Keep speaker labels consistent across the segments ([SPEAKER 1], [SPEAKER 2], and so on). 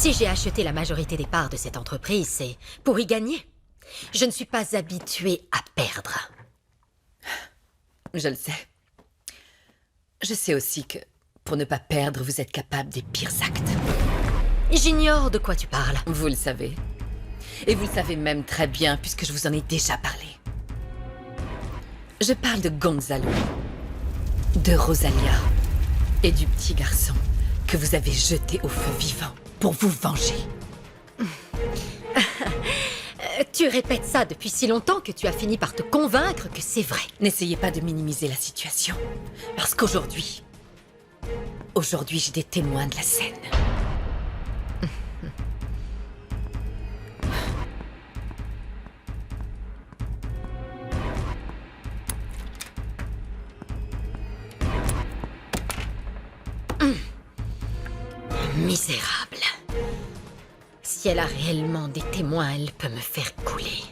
[SPEAKER 1] Si j'ai acheté la majorité des parts de cette entreprise, c'est pour y gagner. Je ne suis pas habituée à perdre.
[SPEAKER 2] Je le sais. Je sais aussi que, pour ne pas perdre, vous êtes capable des pires actes.
[SPEAKER 1] J'ignore de quoi tu parles.
[SPEAKER 2] Vous le savez. Et vous le savez même très bien, puisque je vous en ai déjà parlé. Je parle de Gonzalo, de Rosalia et du petit garçon que vous avez jeté au feu vivant pour vous venger.
[SPEAKER 1] Tu répètes ça depuis si longtemps que tu as fini par te convaincre que c'est vrai.
[SPEAKER 2] N'essayez pas de minimiser la situation, parce qu'aujourd'hui, j'ai des témoins de la scène.
[SPEAKER 1] Misérable. Si elle a réellement des témoins, elle peut me faire couler.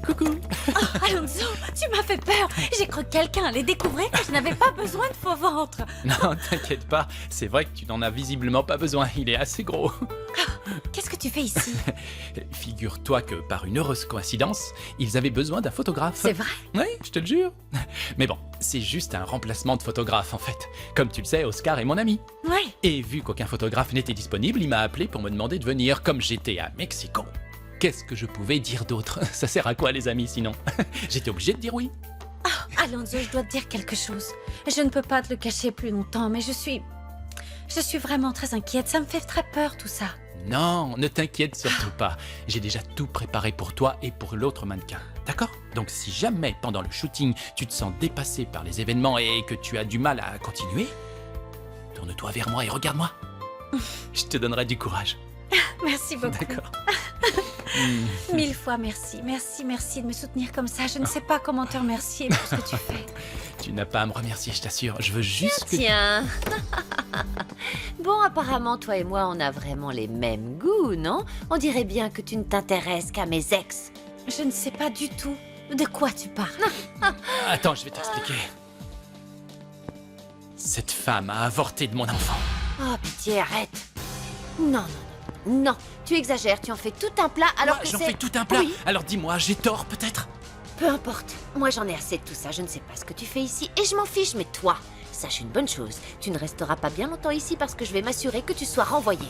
[SPEAKER 3] Coucou.
[SPEAKER 4] Oh, Alonso, tu m'as fait peur. J'ai cru que quelqu'un allait découvrir que je n'avais pas besoin de faux ventre.
[SPEAKER 3] Non, t'inquiète pas, c'est vrai que tu n'en as visiblement pas besoin, il est assez gros.
[SPEAKER 4] Qu'est-ce que tu fais ici?
[SPEAKER 3] Figure-toi que par une heureuse coïncidence, ils avaient besoin d'un photographe.
[SPEAKER 1] C'est vrai?
[SPEAKER 3] Oui, je te le jure. Mais bon, c'est juste un remplacement de photographe en fait. Comme tu le sais, Oscar est mon ami.
[SPEAKER 4] Ouais.
[SPEAKER 3] Et vu qu'aucun photographe n'était disponible, il m'a appelé pour me demander de venir comme j'étais à Mexico. Qu'est-ce que je pouvais dire d'autre? Ça sert à quoi les amis sinon? J'étais obligé de dire oui.
[SPEAKER 4] Alonso, je dois te dire quelque chose. Je ne peux pas te le cacher plus longtemps, mais je suis vraiment très inquiète. Ça me fait très peur tout ça.
[SPEAKER 3] Non, ne t'inquiète surtout pas. J'ai déjà tout préparé pour toi et pour l'autre mannequin. D'accord? Donc si jamais pendant le shooting tu te sens dépassé par les événements et que tu as du mal à continuer, tourne-toi vers moi et regarde-moi. Je te donnerai du courage.
[SPEAKER 4] Merci beaucoup.
[SPEAKER 3] D'accord.
[SPEAKER 4] 1000 fois merci. Merci de me soutenir comme ça. Je ne sais pas comment te remercier pour ce que tu fais.
[SPEAKER 3] Tu n'as pas à me remercier, je t'assure. Je veux juste que...
[SPEAKER 5] Tiens. Bon, apparemment, toi et moi, on a vraiment les mêmes goûts, non? On dirait bien que tu ne t'intéresses qu'à mes ex.
[SPEAKER 4] Je ne sais pas du tout de quoi tu parles.
[SPEAKER 3] Attends, je vais t'expliquer. Cette femme a avorté de mon enfant.
[SPEAKER 5] Oh, pitié, arrête. Non, tu exagères, tu en fais tout un plat alors
[SPEAKER 3] Moi,
[SPEAKER 5] que
[SPEAKER 3] j'en
[SPEAKER 5] c'est...
[SPEAKER 3] fais tout un plat.
[SPEAKER 5] Oui,
[SPEAKER 3] Alors dis-moi, j'ai tort peut-être?
[SPEAKER 5] peu importe. Moi, j'en ai assez de tout ça. Je ne sais pas ce que tu fais ici et je m'en fiche, mais toi, sache une bonne chose. Tu ne resteras pas bien longtemps ici parce que je vais m'assurer que tu sois renvoyé.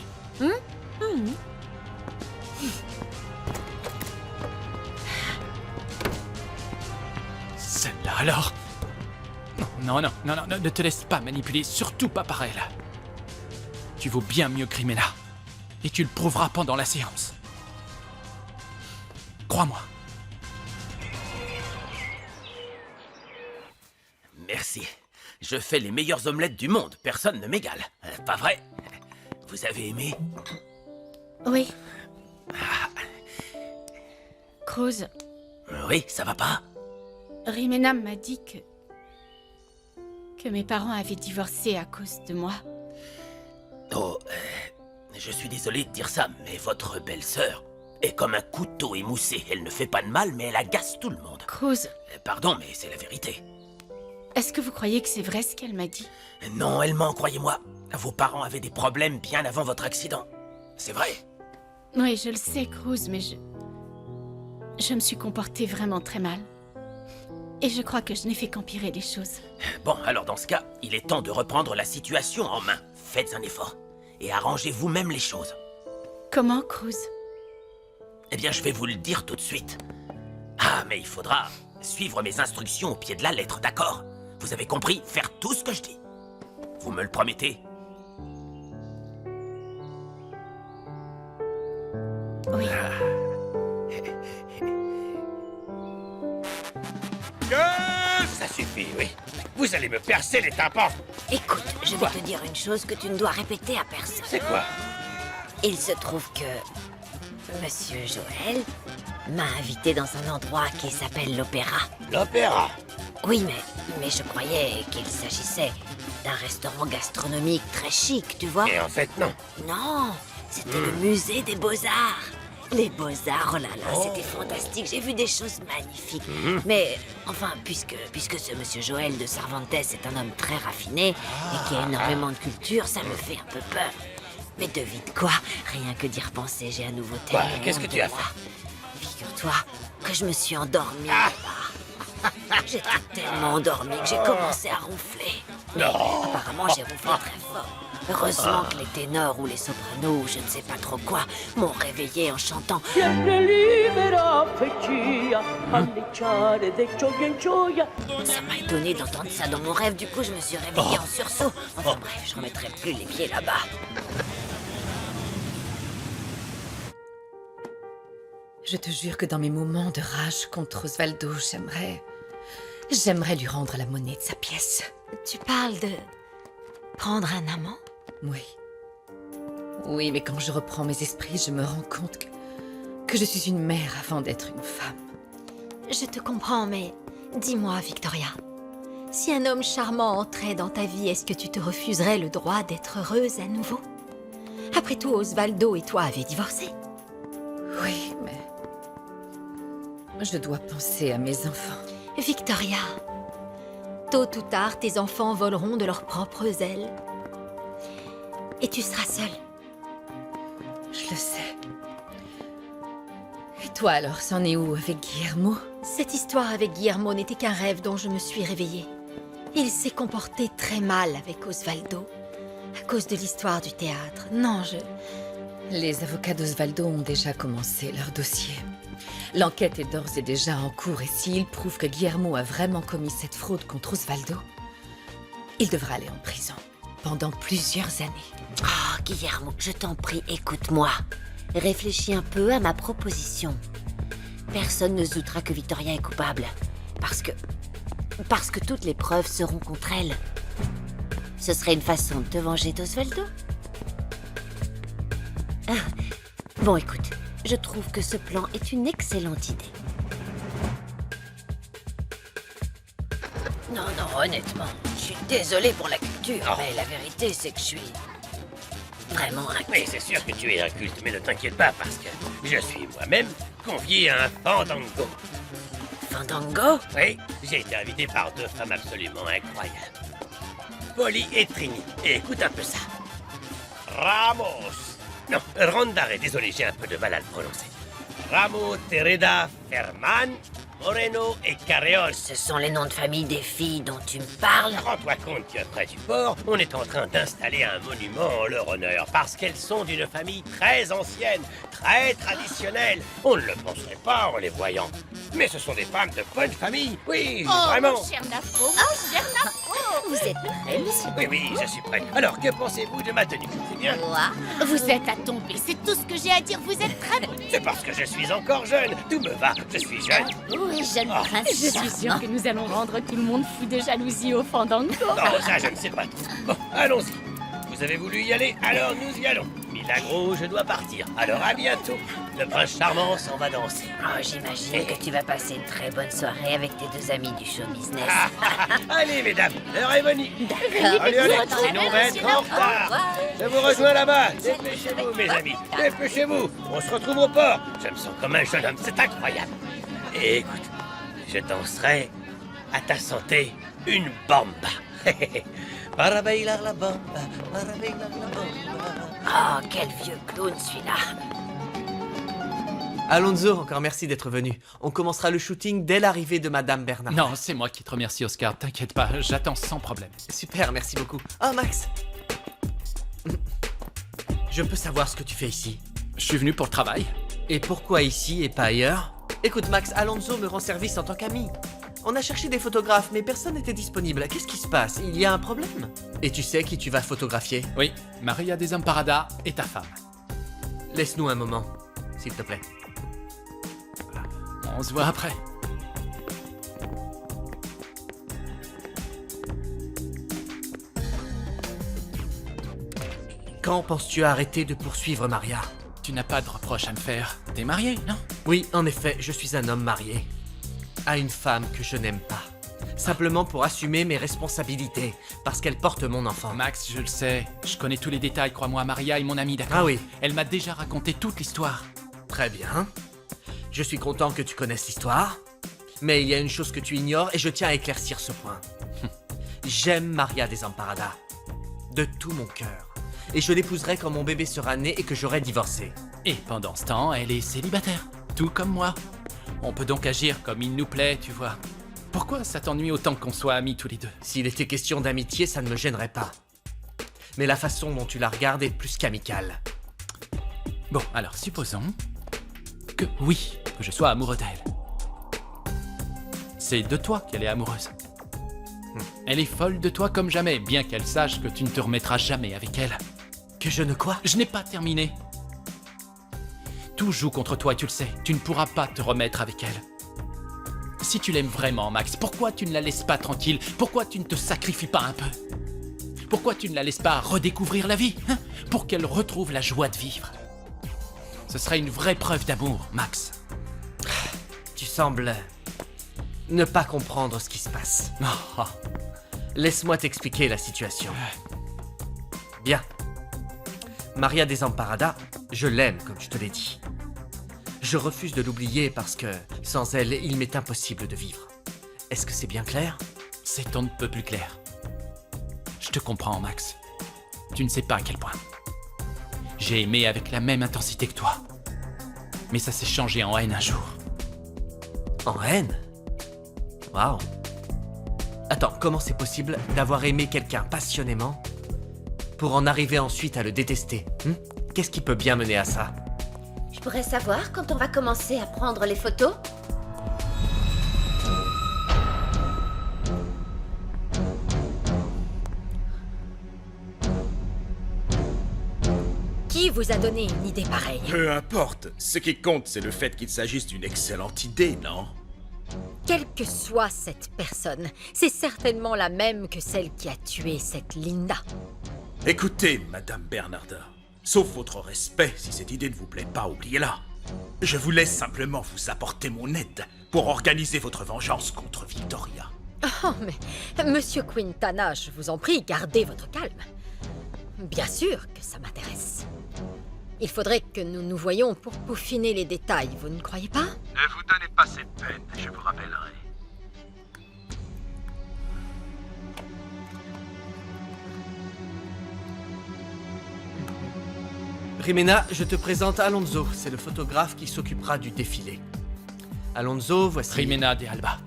[SPEAKER 3] Celle-là alors? Non, ne te laisse pas manipuler, surtout pas par elle. Tu vaux bien mieux que Rimena. Et tu le prouveras pendant la séance. Crois-moi.
[SPEAKER 6] Merci. Je fais les meilleures omelettes du monde. Personne ne m'égale. Pas vrai? Vous avez aimé?
[SPEAKER 4] Oui. Cruz,
[SPEAKER 6] Oui, ça va pas?
[SPEAKER 4] Rimena m'a dit que mes parents avaient divorcé à cause de moi.
[SPEAKER 6] Oh, je suis désolé de dire ça, mais votre belle-sœur est comme un couteau émoussé. Elle ne fait pas de mal, mais elle agace tout le monde.
[SPEAKER 4] Cruz,
[SPEAKER 6] Pardon, mais c'est la vérité.
[SPEAKER 4] est-ce que vous croyez que c'est vrai ce qu'elle m'a dit?
[SPEAKER 6] Non, elle ment, croyez-moi. Vos parents avaient des problèmes bien avant votre accident. C'est vrai.
[SPEAKER 4] Oui, je le sais, Cruz, mais je me suis comportée vraiment très mal. Et je crois que je n'ai fait qu'empirer les choses.
[SPEAKER 6] Bon, alors dans ce cas, il est temps de reprendre la situation en main. Faites un effort. Et arrangez vous-même les choses.
[SPEAKER 4] Comment, Cruz?
[SPEAKER 6] Eh bien, je vais vous le dire tout de suite. Ah, mais il faudra suivre mes instructions au pied de la lettre, d'accord? Vous avez compris? Faire tout ce que je dis. Vous me le promettez?
[SPEAKER 4] Oui.
[SPEAKER 6] Ça suffit, oui. Vous allez me percer les tympans.
[SPEAKER 5] Écoute, je vais te dire une chose que tu ne dois répéter à personne.
[SPEAKER 6] C'est quoi?
[SPEAKER 5] Il se trouve que Monsieur Joël m'a invité dans un endroit qui s'appelle l'Opéra.
[SPEAKER 6] L'opéra.
[SPEAKER 5] Oui, mais je croyais qu'il s'agissait d'un restaurant gastronomique très chic, tu vois?
[SPEAKER 6] Et en fait, non.
[SPEAKER 5] Non, c'était le musée des Beaux-Arts. Les beaux-arts, oh là là, c'était fantastique. J'ai vu des choses magnifiques. Mais, enfin, puisque ce monsieur Joël de Cervantes est un homme très raffiné et qui a énormément de culture, ça me fait un peu peur. Mais devine quoi? Rien que d'y repenser, j'ai à nouveau tellement
[SPEAKER 6] qu'est-ce que tu as fait?
[SPEAKER 5] Figure-toi que je me suis endormie là-bas. J'étais tellement endormie que j'ai commencé à ronfler. Mais apparemment, j'ai ronflé très fort. Heureusement que les ténors ou les sopranos ou je ne sais pas trop quoi m'ont réveillé en chantant. Ça m'a étonné d'entendre ça dans mon rêve, du coup je me suis réveillée en sursaut. Enfin bref, je remettrai plus les pieds là-bas.
[SPEAKER 2] Je te jure que dans mes moments de rage contre Osvaldo, j'aimerais lui rendre la monnaie de sa pièce.
[SPEAKER 1] Tu parles de prendre un amant?
[SPEAKER 2] Oui. Oui, mais quand je reprends mes esprits, je me rends compte que je suis une mère avant d'être une femme.
[SPEAKER 1] Je te comprends, mais dis-moi, Victoria, si un homme charmant entrait dans ta vie, est-ce que tu te refuserais le droit d'être heureuse à nouveau? Après tout, Osvaldo et toi avez divorcé.
[SPEAKER 2] Oui, mais... je dois penser à mes enfants.
[SPEAKER 1] Victoria, tôt ou tard, tes enfants voleront de leurs propres ailes. Et tu seras seule.
[SPEAKER 2] Je le sais. Et toi alors, c'en est où avec Guillermo?
[SPEAKER 1] Cette histoire avec Guillermo n'était qu'un rêve dont je me suis réveillée. Il s'est comporté très mal avec Osvaldo, à cause de l'histoire du théâtre. Non,
[SPEAKER 2] Les avocats d'Osvaldo ont déjà commencé leur dossier. L'enquête est d'ores et déjà en cours et s'ils prouvent que Guillermo a vraiment commis cette fraude contre Osvaldo, il devra aller en prison pendant plusieurs années.
[SPEAKER 5] Oh, Guillermo, je t'en prie, écoute-moi. Réfléchis un peu à ma proposition. Personne ne se doutera que Victoria est coupable. Parce que toutes les preuves seront contre elle. Ce serait une façon de te venger d'Osvaldo. Bon, écoute, je trouve que ce plan est une excellente idée. Non, honnêtement, je suis désolée pour la culture, mais la vérité, c'est que je suis vraiment inculte.
[SPEAKER 6] Oui, c'est sûr que tu es inculte, mais ne t'inquiète pas parce que je suis moi-même convié à un fandango.
[SPEAKER 5] Fandango?
[SPEAKER 6] Oui, j'ai été invité par deux femmes absolument incroyables. Polly et Trini. Et écoute un peu ça. Ramos. Non, Rondare, désolé, j'ai un peu de mal à le prononcer. Ramos, Tereda, Ferman, Moreno et Carreol.
[SPEAKER 5] Ce sont les noms de famille des filles dont tu me parles?
[SPEAKER 6] Rends-toi compte que près du port, on est en train d'installer un monument en leur honneur parce qu'elles sont d'une famille très ancienne, très traditionnelle. On ne le penserait pas en les voyant. Mais ce sont des femmes de bonne famille, oui, vraiment.
[SPEAKER 4] Mon cher Nafo, mon cher Nafo.
[SPEAKER 5] Vous êtes prêts, monsieur?
[SPEAKER 6] Oui, je suis prêt. Alors, que pensez-vous de ma tenue? C'est bien?
[SPEAKER 4] Vous êtes à tomber, c'est tout ce que j'ai à dire, vous êtes très beau.
[SPEAKER 6] C'est parce que je suis encore jeune. Tout me va, je suis jeune.
[SPEAKER 5] Oui, jeune
[SPEAKER 6] Oh,
[SPEAKER 5] prince.
[SPEAKER 4] Je suis sûre que nous allons rendre tout le monde fou de jalousie au fandango.
[SPEAKER 6] Non, ça, je ne sais pas trop. Bon, allons-y. Vous avez voulu y aller, alors nous y allons. Milagro, je dois partir. Alors à bientôt. Le prince charmant s'en va danser.
[SPEAKER 5] Oh, j'imagine que tu vas passer une très bonne soirée avec tes deux amis du show business.
[SPEAKER 6] Allez, mesdames, l'heure est venue.
[SPEAKER 5] D'accord.
[SPEAKER 6] Allez, sinon on va être en retard. Je vous rejoins là-bas. Dépêchez-vous, mes amis. Dépêchez-vous. On se retrouve au port. Je me sens comme un jeune homme. C'est incroyable. Et écoute, je danserai à ta santé une bamba. Para bailar la bamba, para bailar la bamba.
[SPEAKER 5] Oh, quel vieux clown celui-là.
[SPEAKER 7] Alonso, encore merci d'être venu. On commencera le shooting dès l'arrivée de Madame Bernard.
[SPEAKER 3] Non, c'est moi qui te remercie, Oscar. T'inquiète pas, j'attends sans problème.
[SPEAKER 7] Super, merci beaucoup. Ah, Max. Je peux savoir ce que tu fais ici?
[SPEAKER 3] Je suis venu pour le travail.
[SPEAKER 7] Et pourquoi ici et pas ailleurs? Écoute, Max, Alonso me rend service en tant qu'ami. On a cherché des photographes, mais personne n'était disponible. Qu'est-ce qui se passe? Il y a un problème? Et tu sais qui tu vas photographier?
[SPEAKER 3] Oui, Maria Desamparada est ta femme.
[SPEAKER 7] Laisse-nous un moment, s'il te plaît.
[SPEAKER 3] On se voit après.
[SPEAKER 7] Quand penses-tu arrêter de poursuivre Maria?
[SPEAKER 3] Tu n'as pas de reproche à me faire. T'es marié, non?
[SPEAKER 7] Oui, en effet, je suis un homme marié. À une femme que je n'aime pas. Simplement pour assumer mes responsabilités, parce qu'elle porte mon enfant.
[SPEAKER 3] Max, je le sais. Je connais tous les détails, crois-moi. Maria est mon amie, d'accord?
[SPEAKER 7] Ah oui.
[SPEAKER 3] Elle m'a déjà raconté toute l'histoire.
[SPEAKER 7] Très bien. Je suis content que tu connaisses l'histoire. Mais il y a une chose que tu ignores et je tiens à éclaircir ce point. J'aime Maria Desamparada. De tout mon cœur. Et je l'épouserai quand mon bébé sera né et que j'aurai divorcé.
[SPEAKER 3] Et pendant ce temps, elle est célibataire, tout comme moi. On peut donc agir comme il nous plaît, tu vois. Pourquoi ça t'ennuie autant qu'on soit amis tous les deux?
[SPEAKER 7] S'il était question d'amitié, ça ne me gênerait pas. Mais la façon dont tu la regardes est plus qu'amicale.
[SPEAKER 3] Bon, alors supposons que oui, que je sois amoureux d'elle. C'est de toi qu'elle est amoureuse. Elle est folle de toi comme jamais, bien qu'elle sache que tu ne te remettras jamais avec elle.
[SPEAKER 7] Que je ne quoi?
[SPEAKER 3] Je n'ai pas terminé. Tout joue contre toi et tu le sais. Tu ne pourras pas te remettre avec elle. Si tu l'aimes vraiment, Max, pourquoi tu ne la laisses pas tranquille? Pourquoi tu ne te sacrifies pas un peu? Pourquoi tu ne la laisses pas redécouvrir la vie, hein? Pour qu'elle retrouve la joie de vivre. Ce serait une vraie preuve d'amour, Max.
[SPEAKER 7] Tu sembles ne pas comprendre ce qui se passe.
[SPEAKER 3] Oh.
[SPEAKER 7] Laisse-moi t'expliquer la situation. Bien. Maria Desamparada, je l'aime, comme je te l'ai dit. Je refuse de l'oublier parce que, sans elle, il m'est impossible de vivre. Est-ce que c'est bien clair?
[SPEAKER 3] C'est on ne peut plus clair. Je te comprends, Max. Tu ne sais pas à quel point. J'ai aimé avec la même intensité que toi. Mais ça s'est changé en haine un jour.
[SPEAKER 7] En haine? Waouh. Attends, comment c'est possible d'avoir aimé quelqu'un passionnément pour en arriver ensuite à le détester? Qu'est-ce qui peut bien mener à ça?
[SPEAKER 5] Je pourrais savoir quand on va commencer à prendre les photos?
[SPEAKER 1] Qui vous a donné une idée pareille?
[SPEAKER 8] Peu importe. Ce qui compte, c'est le fait qu'il s'agisse d'une excellente idée, non?
[SPEAKER 1] Quelle que soit cette personne, c'est certainement la même que celle qui a tué cette Linda.
[SPEAKER 8] Écoutez, Madame Bernardin. Sauf votre respect, si cette idée ne vous plaît pas, oubliez-la. Je vous laisse simplement vous apporter mon aide pour organiser votre vengeance contre Victoria.
[SPEAKER 1] Oh, mais Monsieur Quintana, je vous en prie, gardez votre calme. Bien sûr que ça m'intéresse. Il faudrait que nous nous voyions pour peaufiner les détails, vous ne croyez pas?
[SPEAKER 8] Ne vous donnez pas cette peine, je vous rappellerai.
[SPEAKER 7] Rimena, je te présente Alonso. C'est le photographe qui s'occupera du défilé. Alonso, voici...
[SPEAKER 3] Rimena de Alba.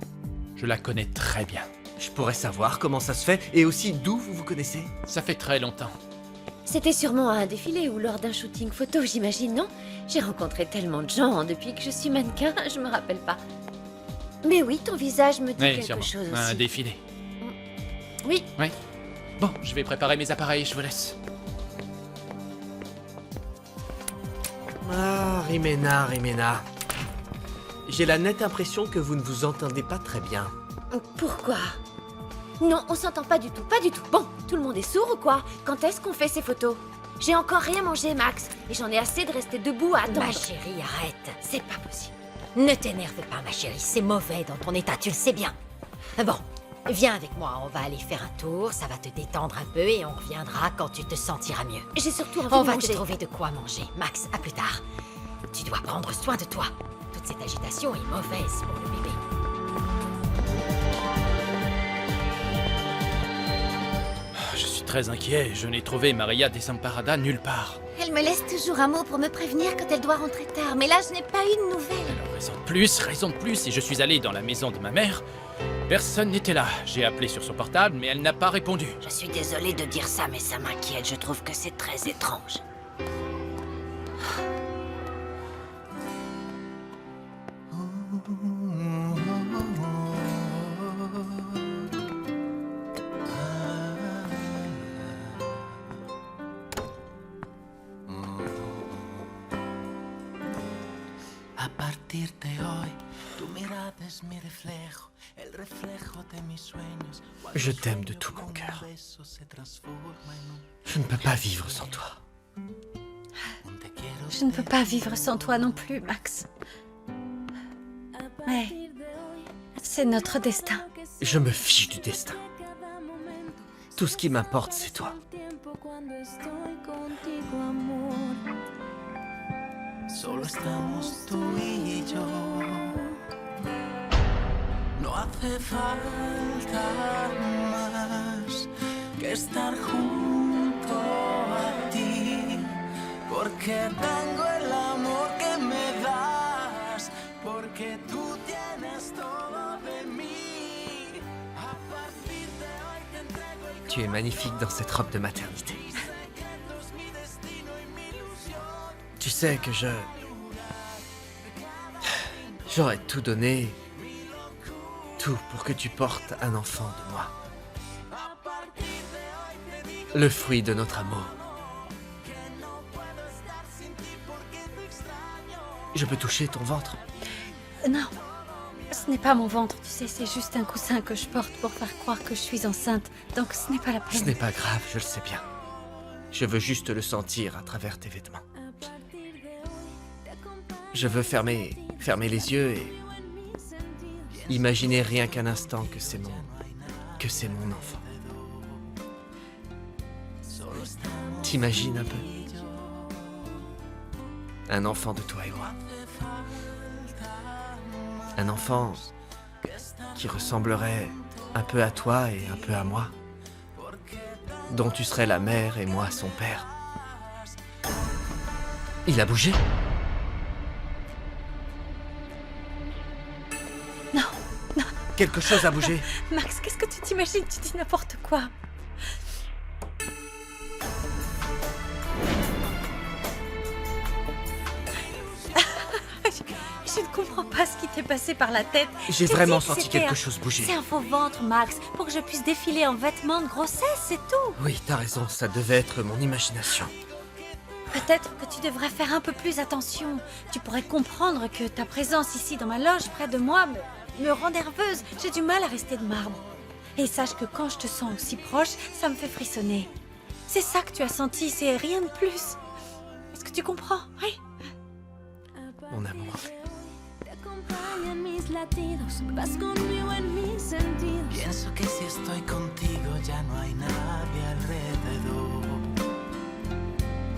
[SPEAKER 3] Je la connais très bien.
[SPEAKER 7] Je pourrais savoir comment ça se fait et aussi d'où vous vous connaissez?
[SPEAKER 3] Ça fait très longtemps.
[SPEAKER 5] C'était sûrement à un défilé ou lors d'un shooting photo, j'imagine, non? J'ai rencontré tellement de gens depuis que je suis mannequin, je me rappelle pas. Mais oui, ton visage me dit
[SPEAKER 3] Oui,
[SPEAKER 5] quelque
[SPEAKER 3] sûrement.
[SPEAKER 5] chose
[SPEAKER 3] Un
[SPEAKER 5] aussi.
[SPEAKER 3] défilé.
[SPEAKER 5] Oui,
[SPEAKER 3] Oui. Bon, je vais préparer mes appareils, je vous laisse.
[SPEAKER 7] Ah, Rimena, Rimena. J'ai la nette impression que vous ne vous entendez pas très bien.
[SPEAKER 5] pourquoi? Non, on s'entend pas du tout, pas du tout. Bon, tout le monde est sourd ou quoi? Quand est-ce qu'on fait ces photos? J'ai encore rien mangé, Max, et j'en ai assez de rester debout à attendre.
[SPEAKER 1] Ma chérie, arrête.
[SPEAKER 5] C'est pas possible.
[SPEAKER 1] Ne t'énerve pas, ma chérie, c'est mauvais dans ton état, tu le sais bien. Bon, viens avec moi, on va aller faire un tour, ça va te détendre un peu et on reviendra quand tu te sentiras mieux.
[SPEAKER 5] J'ai surtout envie
[SPEAKER 1] On
[SPEAKER 5] de
[SPEAKER 1] va
[SPEAKER 5] manger.
[SPEAKER 1] te trouver de quoi manger. Max, à plus tard. Tu dois prendre soin de toi. Toute cette agitation est mauvaise pour le bébé.
[SPEAKER 3] Je suis très inquiet. Je n'ai trouvé Maria Desamparada nulle part.
[SPEAKER 5] Elle me laisse toujours un mot pour me prévenir quand elle doit rentrer tard, mais là je n'ai pas eu de nouvelles.
[SPEAKER 3] Alors, raison de plus, et je suis allé dans la maison de ma mère. Personne n'était là. J'ai appelé sur son portable, mais elle n'a pas répondu.
[SPEAKER 5] Je suis désolée de dire ça, mais ça m'inquiète. Je trouve que c'est très étrange.
[SPEAKER 9] A partir de hoy, tu mirada es mi reflejo, el reflejo de mis sueños.
[SPEAKER 7] Je t'aime de tout mon cœur. Je ne peux pas vivre sans toi.
[SPEAKER 4] Je ne peux pas vivre sans toi non plus, Max. Mais c'est notre destin.
[SPEAKER 7] Je me fiche du destin. Tout ce qui m'importe, c'est toi.
[SPEAKER 9] Solo estamos tú y yo. No hace falta más que estar junto a ti, porque tengo el amor que me das, porque tú tienes todo de mí. A partir de hoy te entrego el
[SPEAKER 7] Tu es magnifique dans cette robe de maternité. Tu sais que j'aurais tout donné, tout pour que tu portes un enfant de moi. Le fruit de notre amour. Je peux toucher ton ventre?
[SPEAKER 4] Non, ce n'est pas mon ventre, tu sais, c'est juste un coussin que je porte pour faire croire que je suis enceinte. Donc ce n'est pas la peine.
[SPEAKER 7] Ce n'est pas grave, je le sais bien. Je veux juste le sentir à travers tes vêtements. Je veux fermer les yeux et imaginer rien qu'un instant que c'est mon enfant. T'imagines un peu? Un enfant de toi et moi. Un enfant qui ressemblerait un peu à toi et un peu à moi. Dont tu serais la mère et moi son père. Il a bougé?
[SPEAKER 4] Non, non.
[SPEAKER 7] Quelque chose a bougé.
[SPEAKER 4] Max, qu'est-ce que tu t'imagines? Tu dis n'importe quoi. Je ne comprends pas ce qui t'est passé par la tête.
[SPEAKER 7] J'ai
[SPEAKER 4] Je te
[SPEAKER 7] vraiment
[SPEAKER 4] dis,
[SPEAKER 7] senti
[SPEAKER 4] c'était
[SPEAKER 7] quelque chose bouger.
[SPEAKER 4] C'est un faux ventre, Max, pour que je puisse défiler en vêtements de grossesse, c'est tout.
[SPEAKER 7] Oui, t'as raison, ça devait être mon imagination.
[SPEAKER 4] Peut-être que tu devrais faire un peu plus attention. Tu pourrais comprendre que ta présence ici dans ma loge, près de moi, me rend nerveuse. J'ai du mal à rester de marbre. Et sache que quand je te sens aussi proche, ça me fait frissonner. C'est ça que tu as senti, c'est rien de plus. Est-ce que tu comprends? Oui.
[SPEAKER 7] Mon amour.
[SPEAKER 9] Pienso que si estoy contigo ya no hay nadie alrededor.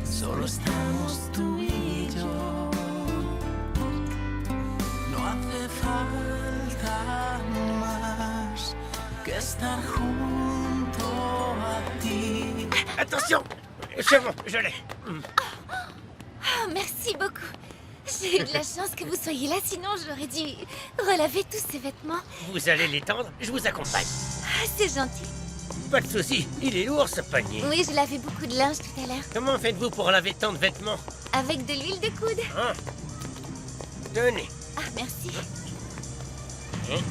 [SPEAKER 9] Solo estamos tú y yo. No hace falta más que estar junto a ti.
[SPEAKER 6] Attention! C'est bon, je l'ai.
[SPEAKER 1] Ah, merci beaucoup. J'ai eu de la chance que vous soyez là, sinon j'aurais dû relaver tous ces vêtements.
[SPEAKER 6] Vous allez l'étendre, je vous accompagne.
[SPEAKER 1] Ah, c'est gentil.
[SPEAKER 6] Pas de souci, il est lourd ce panier.
[SPEAKER 1] Oui, je lavais beaucoup de linge tout à l'heure.
[SPEAKER 6] Comment faites-vous pour laver tant de vêtements?
[SPEAKER 1] Avec de l'huile de coude.
[SPEAKER 6] Hein? Tenez.
[SPEAKER 1] Ah, merci.
[SPEAKER 6] Hein?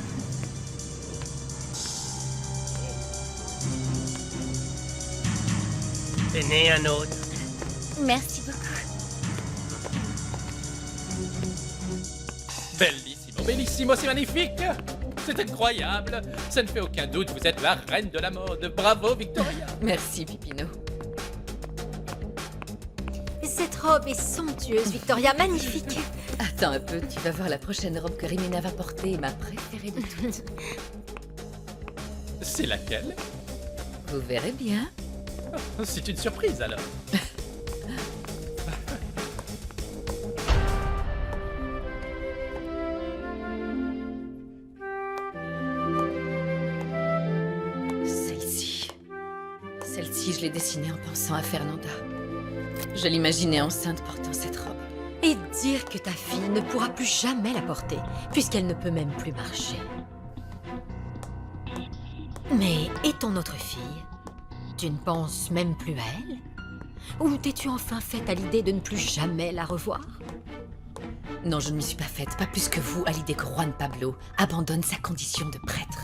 [SPEAKER 6] Tenez un autre.
[SPEAKER 1] Merci beaucoup.
[SPEAKER 3] Bellissimo, bellissimo, c'est magnifique! C'est incroyable! Ça ne fait aucun doute, vous êtes la reine de la mode. Bravo, Victoria!
[SPEAKER 2] Merci, Pipino.
[SPEAKER 1] Cette robe est somptueuse, Victoria, magnifique.
[SPEAKER 2] Attends un peu, tu vas voir la prochaine robe que Rimina va porter, ma préférée de toutes.
[SPEAKER 3] C'est laquelle?
[SPEAKER 2] Vous verrez bien.
[SPEAKER 3] C'est une surprise alors.
[SPEAKER 2] Celle-ci, je l'ai dessinée en pensant à Fernanda. Je l'imaginais enceinte portant cette robe.
[SPEAKER 1] Et dire que ta fille ne pourra plus jamais la porter, puisqu'elle ne peut même plus marcher. Mais et ton autre fille? Tu ne penses même plus à elle? Ou t'es-tu enfin faite à l'idée de ne plus jamais la revoir?
[SPEAKER 2] Non, je ne m'y suis pas faite, pas plus que vous, à l'idée que Juan Pablo abandonne sa condition de prêtre.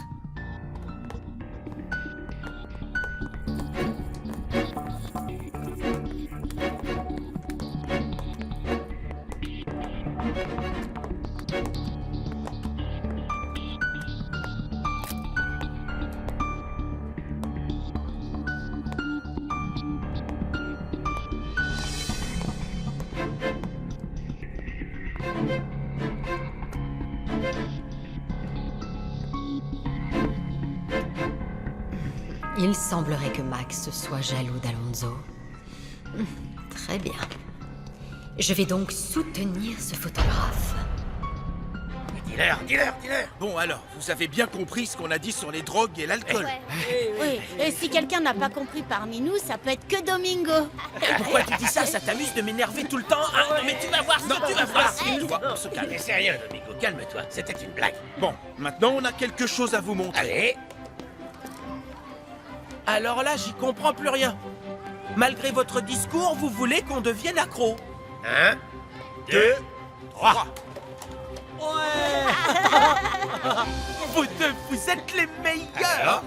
[SPEAKER 1] Il semblerait que Max soit jaloux d'Alonso. Très bien. Je vais donc soutenir ce photographe.
[SPEAKER 6] Dis-leur.
[SPEAKER 8] Bon alors, vous avez bien compris ce qu'on a dit sur les drogues et l'alcool.
[SPEAKER 10] Oui, et si quelqu'un n'a pas compris parmi nous, ça peut être que Domingo.
[SPEAKER 11] Pourquoi tu dis ça? Ça t'amuse de m'énerver tout le temps? Ah, non mais tu vas voir, tu vas voir.
[SPEAKER 8] Toi, on se calme.
[SPEAKER 6] Mais c'est rien, Domingo, calme-toi. C'était une blague.
[SPEAKER 8] Bon, maintenant on a quelque chose à vous montrer.
[SPEAKER 6] Allez.
[SPEAKER 11] Alors là, j'y comprends plus rien. Malgré votre discours, vous voulez qu'on devienne accro.
[SPEAKER 6] 1, 2, 3.
[SPEAKER 11] Vous êtes les meilleurs.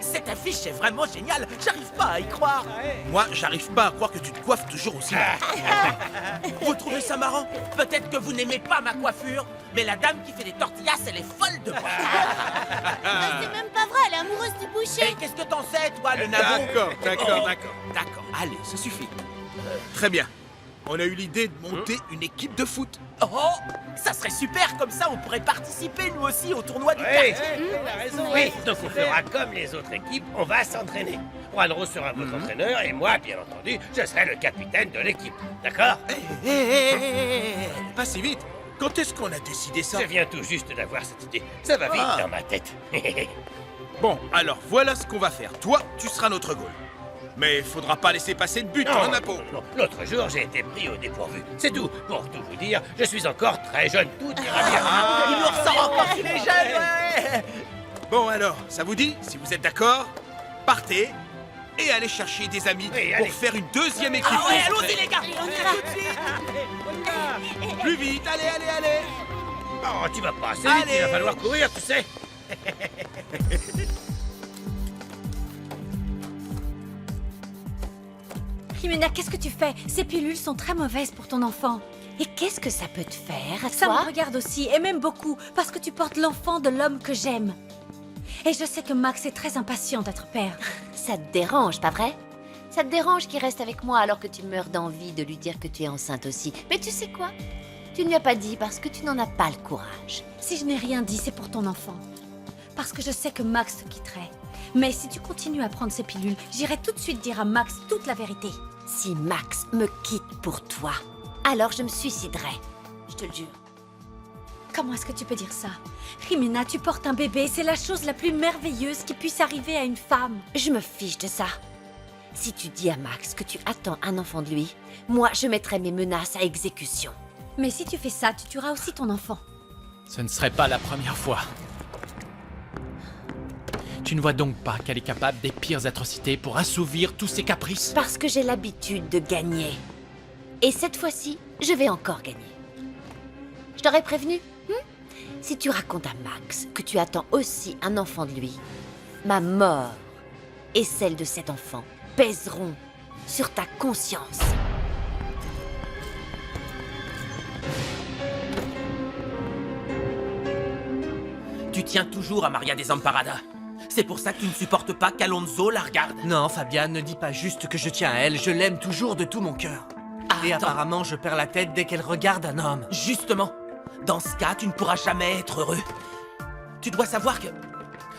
[SPEAKER 11] Cette affiche est vraiment géniale. J'arrive pas à y croire.
[SPEAKER 8] Moi, j'arrive pas à croire que tu te coiffes toujours aussi mal.
[SPEAKER 11] Vous trouvez ça marrant? Peut-être que vous n'aimez pas ma coiffure, mais la dame qui fait des tortillas, elle est folle de moi.
[SPEAKER 10] C'est même pas vrai, elle est amoureuse du
[SPEAKER 11] Et
[SPEAKER 10] boucher.
[SPEAKER 11] qu'est-ce que t'en sais, toi, le nabo?
[SPEAKER 8] D'accord.
[SPEAKER 11] D'accord, allez, ça suffit.
[SPEAKER 8] Très bien. On a eu l'idée de monter une équipe de foot.
[SPEAKER 11] Oh, ça serait super, comme ça on pourrait participer nous aussi au tournoi du
[SPEAKER 6] Oui,
[SPEAKER 11] quartier.
[SPEAKER 6] t'as raison. Oui, donc on fera comme les autres équipes, on va s'entraîner. Juanro sera votre entraîneur et moi, bien entendu, je serai le capitaine de l'équipe. D'accord?
[SPEAKER 8] Pas si vite. Quand est-ce qu'on a décidé ça?
[SPEAKER 6] Je viens tout juste d'avoir cette idée. Ça va vite dans ma tête.
[SPEAKER 8] Bon, alors voilà ce qu'on va faire. Toi, tu seras notre goal. Mais faudra pas laisser passer de but, hein, Napo?
[SPEAKER 6] non. L'autre jour, j'ai été pris au dépourvu. C'est tout. Pour tout vous dire, je suis encore très jeune. Tout ira bien.
[SPEAKER 11] Il nous ressort encore qu'il est jeune, ouais.
[SPEAKER 8] Bon alors, ça vous dit? Si vous êtes d'accord, partez et allez chercher des amis
[SPEAKER 6] Oui,
[SPEAKER 8] pour
[SPEAKER 6] allez.
[SPEAKER 8] faire une deuxième équipe.
[SPEAKER 11] Ah ouais,
[SPEAKER 8] concentrée.
[SPEAKER 11] allons-y les gars.
[SPEAKER 8] Plus vite, allez.
[SPEAKER 6] Oh, tu vas pas assez vite,
[SPEAKER 8] Allez.
[SPEAKER 6] il va falloir courir, tu sais.
[SPEAKER 4] Jimena, qu'est-ce que tu fais? Ces pilules sont très mauvaises pour ton enfant.
[SPEAKER 5] Et qu'est-ce que ça peut te faire,
[SPEAKER 4] Ça
[SPEAKER 5] toi?
[SPEAKER 4] me regarde aussi, et même beaucoup, parce que tu portes l'enfant de l'homme que j'aime. Et je sais que Max est très impatient d'être père.
[SPEAKER 5] Ça te dérange, pas vrai? Ça te dérange qu'il reste avec moi alors que tu meurs d'envie de lui dire que tu es enceinte aussi. Mais tu sais quoi? Tu ne lui as pas dit parce que tu n'en as pas le courage.
[SPEAKER 4] Si je n'ai rien dit, c'est pour ton enfant. Parce que je sais que Max te quitterait. Mais si tu continues à prendre ces pilules, j'irai tout de suite dire à Max toute la vérité.
[SPEAKER 5] Si Max me quitte pour toi, alors je me suiciderai. Je te le jure.
[SPEAKER 4] Comment est-ce que tu peux dire ça? Jimena, tu portes un bébé, c'est la chose la plus merveilleuse qui puisse arriver à une femme.
[SPEAKER 5] Je me fiche de ça. Si tu dis à Max que tu attends un enfant de lui, moi je mettrai mes menaces à exécution.
[SPEAKER 4] Mais si tu fais ça, tu tueras aussi ton enfant.
[SPEAKER 3] Ce ne serait pas la première fois. Tu ne vois donc pas qu'elle est capable des pires atrocités pour assouvir tous ses caprices?
[SPEAKER 5] Parce que j'ai l'habitude de gagner. Et cette fois-ci, je vais encore gagner. Je t'aurais prévenu, Si tu racontes à Max que tu attends aussi un enfant de lui, ma mort et celle de cet enfant pèseront sur ta conscience.
[SPEAKER 11] Tu tiens toujours à Maria Desamparada. C'est pour ça que tu ne supportes pas qu'Alonso la regarde.
[SPEAKER 7] Non, Fabian, ne dis pas juste que je tiens à elle, je l'aime toujours de tout mon cœur. Et
[SPEAKER 11] Attends.
[SPEAKER 7] apparemment, je perds la tête dès qu'elle regarde un homme.
[SPEAKER 11] Justement, dans ce cas, tu ne pourras jamais être heureux. Tu dois savoir que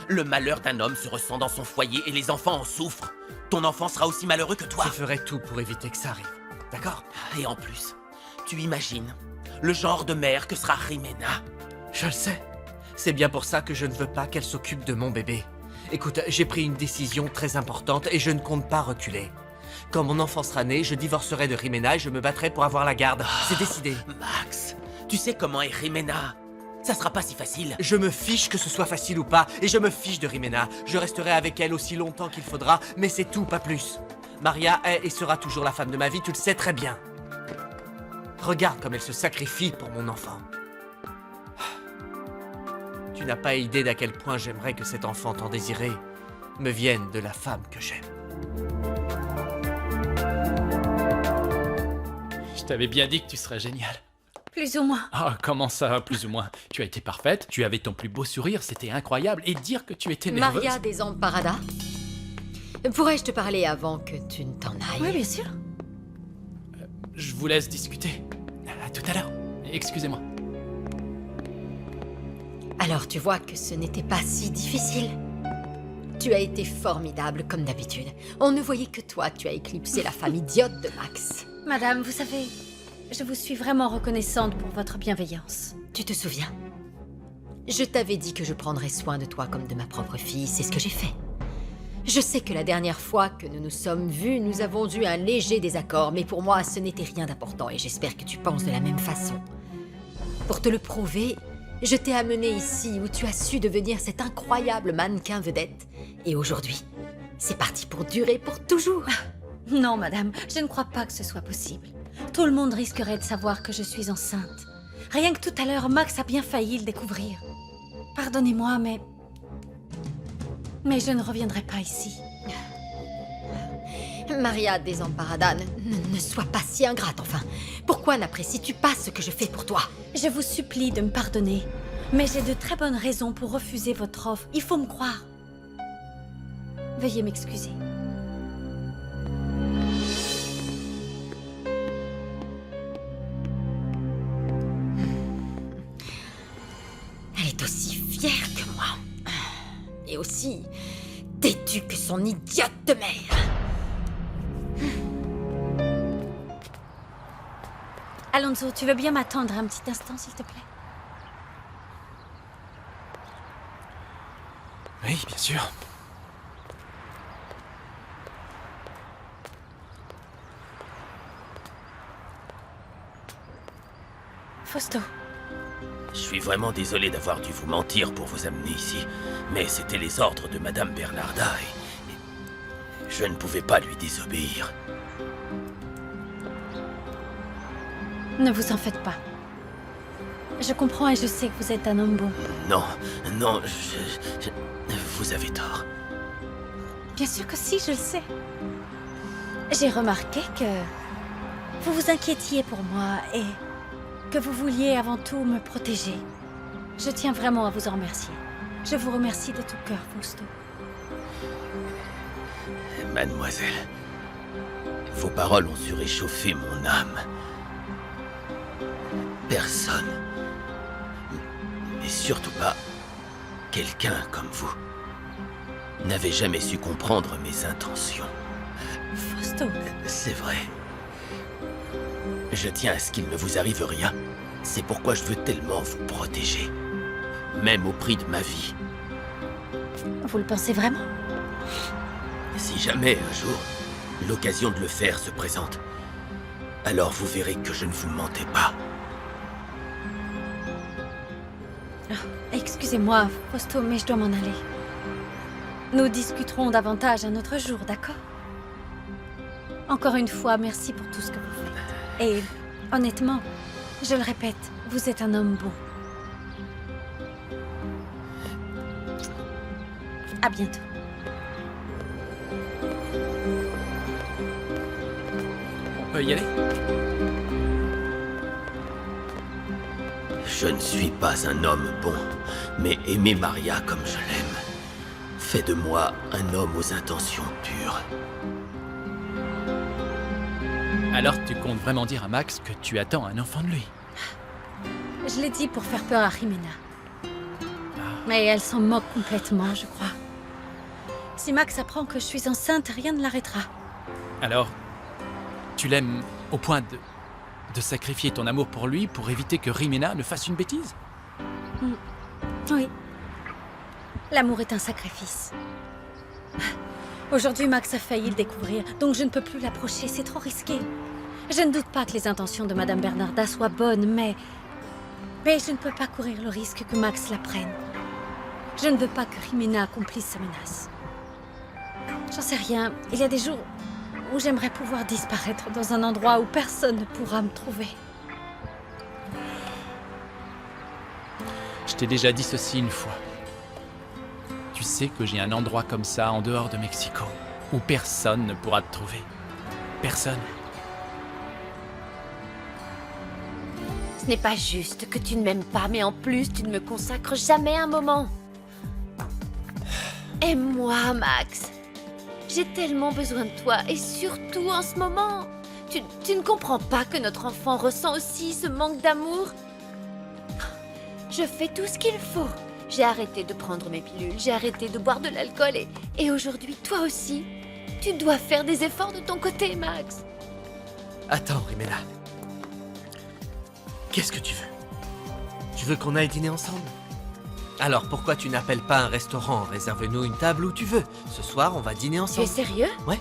[SPEAKER 11] le malheur d'un homme se ressent dans son foyer et les enfants en souffrent. Ton enfant sera aussi malheureux que toi.
[SPEAKER 7] Je ferai tout pour éviter que ça arrive. D'accord?
[SPEAKER 11] Et en plus, tu imagines le genre de mère que sera Jimena.
[SPEAKER 7] Je le sais. C'est bien pour ça que je ne veux pas qu'elle s'occupe de mon bébé. Écoute, j'ai pris une décision très importante et je ne compte pas reculer. Quand mon enfant sera né, je divorcerai de Jimena et je me battrai pour avoir la garde. C'est décidé.
[SPEAKER 11] Max, tu sais comment est Jimena. Ça sera pas si facile.
[SPEAKER 7] Je me fiche que ce soit facile ou pas, et je me fiche de Jimena. Je resterai avec elle aussi longtemps qu'il faudra, mais c'est tout, pas plus. Maria est et sera toujours la femme de ma vie, tu le sais très bien. Regarde comme elle se sacrifie pour mon enfant. Tu n'as pas idée d'à quel point j'aimerais que cet enfant tant désiré me vienne de la femme que j'aime.
[SPEAKER 3] Je t'avais bien dit que tu serais géniale.
[SPEAKER 4] Plus ou moins.
[SPEAKER 3] Ah, comment ça, plus ou moins? Tu as été parfaite, tu avais ton plus beau sourire, c'était incroyable. Et dire que tu étais nerveuse...
[SPEAKER 1] Maria Desamparada, pourrais-je te parler avant que tu ne t'en ailles?
[SPEAKER 4] Oui, bien sûr.
[SPEAKER 3] Je vous laisse discuter. À tout à l'heure. Excusez-moi.
[SPEAKER 1] Alors tu vois que ce n'était pas si difficile. Tu as été formidable comme d'habitude. On ne voyait que toi, tu as éclipsé la femme idiote de Max.
[SPEAKER 4] Madame, vous savez, Je vous suis vraiment reconnaissante pour votre bienveillance.
[SPEAKER 1] Tu te souviens? Je t'avais dit que je prendrais soin de toi comme de ma propre fille, c'est ce que j'ai fait. Je sais que la dernière fois que nous nous sommes vus, nous avons eu un léger désaccord, mais pour moi, ce n'était rien d'important et j'espère que tu penses de la même façon. Pour te le prouver, je t'ai amené ici où tu as su devenir cet incroyable mannequin vedette. Et aujourd'hui, c'est parti pour durer pour toujours.
[SPEAKER 4] Non, madame, je ne crois pas que ce soit possible. Tout le monde risquerait de savoir que je suis enceinte. Rien que tout à l'heure, Max a bien failli le découvrir. Pardonnez-moi, mais je ne reviendrai pas ici.
[SPEAKER 1] Maria Desamparada, ne sois pas si ingrate, enfin. Pourquoi n'apprécies-tu pas ce que je fais pour toi?
[SPEAKER 4] Je vous supplie de me pardonner, mais j'ai de très bonnes raisons pour refuser votre offre. Il faut me croire. Veuillez m'excuser.
[SPEAKER 1] Elle est aussi fière que moi. Et aussi têtue que son idiote de mère.
[SPEAKER 4] Alonso, tu veux bien m'attendre un petit instant, s'il te plaît?
[SPEAKER 3] Oui, bien sûr.
[SPEAKER 4] Fausto.
[SPEAKER 6] Je suis vraiment désolé d'avoir dû vous mentir pour vous amener ici, mais c'était les ordres de Madame Bernarda et je ne pouvais pas lui désobéir.
[SPEAKER 4] Ne vous en faites pas. Je comprends et je sais que vous êtes un homme bon.
[SPEAKER 6] Non, non, vous avez tort.
[SPEAKER 4] Bien sûr que si, je le sais. J'ai remarqué que vous vous inquiétiez pour moi et que vous vouliez avant tout me protéger. Je tiens vraiment à vous en remercier. Je vous remercie de tout cœur, Fausto.
[SPEAKER 6] Mademoiselle, vos paroles ont su réchauffer mon âme. Personne, et surtout pas quelqu'un comme vous, n'avait jamais su comprendre mes intentions.
[SPEAKER 4] Fausto.
[SPEAKER 6] C'est vrai. Je tiens à ce qu'il ne vous arrive rien. C'est pourquoi je veux tellement vous protéger. Même au prix de ma vie.
[SPEAKER 4] Vous le pensez vraiment?
[SPEAKER 6] Si jamais un jour, l'occasion de le faire se présente, alors vous verrez que je ne vous mentais pas.
[SPEAKER 4] Excusez-moi, Fausto, mais je dois m'en aller. Nous discuterons davantage un autre jour, d'accord? Encore une fois, merci pour tout ce que vous faites. Et honnêtement, je le répète, vous êtes un homme beau. À bientôt.
[SPEAKER 3] On peut y aller?
[SPEAKER 6] Je ne suis pas un homme bon, mais aimer Maria comme je l'aime fait de moi un homme aux intentions pures.
[SPEAKER 3] Alors tu comptes vraiment dire à Max que tu attends un enfant de lui?
[SPEAKER 4] Je l'ai dit pour faire peur à Jimena. Mais elle s'en moque complètement, je crois. Si Max apprend que je suis enceinte, rien ne l'arrêtera.
[SPEAKER 3] Alors, tu l'aimes au point de sacrifier ton amour pour lui pour éviter que Jimena ne fasse une bêtise?
[SPEAKER 4] Oui. L'amour est un sacrifice. Aujourd'hui, Max a failli le découvrir, donc je ne peux plus l'approcher, c'est trop risqué. Je ne doute pas que les intentions de Madame Bernarda soient bonnes, mais je ne peux pas courir le risque que Max la prenne. Je ne veux pas que Jimena accomplisse sa menace. J'en sais rien, il y a des jours où j'aimerais pouvoir disparaître dans un endroit où personne ne pourra me trouver.
[SPEAKER 3] Je t'ai déjà dit ceci une fois. Tu sais que j'ai un endroit comme ça en dehors de Mexico, où personne ne pourra te trouver. Personne.
[SPEAKER 5] Ce n'est pas juste que tu ne m'aimes pas, mais en plus, tu ne me consacres jamais un moment. Aime-moi, Max. J'ai tellement besoin de toi, et surtout en ce moment. Tu ne comprends pas que notre enfant ressent aussi ce manque d'amour? Je fais tout ce qu'il faut. J'ai arrêté de prendre mes pilules, j'ai arrêté de boire de l'alcool, et aujourd'hui, toi aussi, tu dois faire des efforts de ton côté, Max.
[SPEAKER 7] Attends, Jimena. Qu'est-ce que tu veux? Tu veux qu'on aille dîner ensemble? Alors pourquoi tu n'appelles pas un restaurant? Réserve-nous une table où tu veux. Ce soir, on va dîner
[SPEAKER 5] Tu es
[SPEAKER 7] ensemble.
[SPEAKER 5] sérieux?
[SPEAKER 7] Ouais.